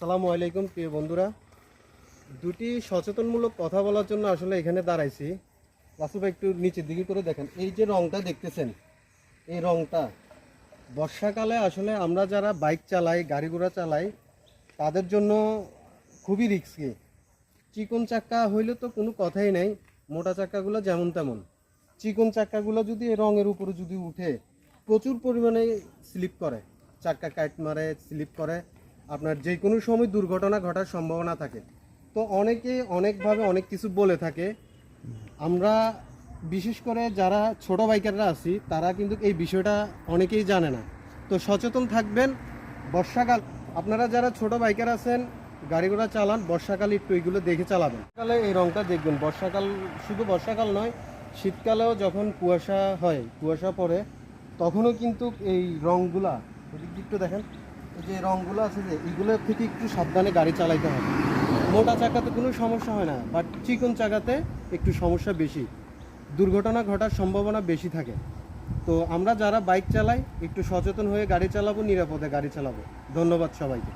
আসসালামু আলাইকুম প্রিয় বন্ধুরা। দুটি সচেতনমূলক কথা বলার জন্য আসলে এখানে দাঁড়াইছি। রাসু ভাই একটু নিচের দিকে করে দেখেন, এই যে রংটা দেখতেছেন, এই রংটা বর্ষাকালে আসলে আমরা যারা বাইক চালাই, গাড়ি ঘোড়া চালাই, তাদের জন্য খুবই রিস্কি। চিকন চাক্কা হইলে তো কোনো কথাই নাই, মোটা চাক্কাগুলো যেমন তেমন। চিকন চাক্কাগুলো যদি এই রঙের উপরে যদি উঠে, প্রচুর পরিমাণে স্লিপ করে, চাক্কা কাট মারে, স্লিপ করে, আপনার যে কোনো সময় দুর্ঘটনা ঘটার সম্ভাবনা থাকে। তো অনেকে অনেকভাবে অনেক কিছু বলে থাকে। আমরা বিশেষ করে যারা ছোট বাইকাররা আছি, তারা কিন্তু এই বিষয়টা অনেকেই জানে না। তো সচেতন থাকবেন। বর্ষাকাল, আপনারা যারা ছোট বাইকার আছেন, গাড়ি ঘোড়া চালান, বর্ষাকাল একটু এইগুলো দেখে চালাবেন। বর্ষাকালে এই রংটা দেখবেন, বর্ষাকাল শুধু বর্ষাকাল নয়, শীতকালেও যখন কুয়াশা হয়, কুয়াশা পড়ে, তখনও কিন্তু এই রংগুলা একটু দেখেন, এই যে রংগুলো আছে যে এইগুলো থেকে একটু সাবধানে গাড়ি চালাইতে হবে। মোটা চাকাতে কোনো সমস্যা হয় না, বাট চিকন চাকাতে একটু সমস্যা বেশি, দুর্ঘটনা ঘটার সম্ভাবনা বেশি থাকে। তো আমরা যারা বাইক চালাই একটু সচেতন হয়ে গাড়ি চালাবো, নিরাপদে গাড়ি চালাবো। ধন্যবাদ সবাইকে।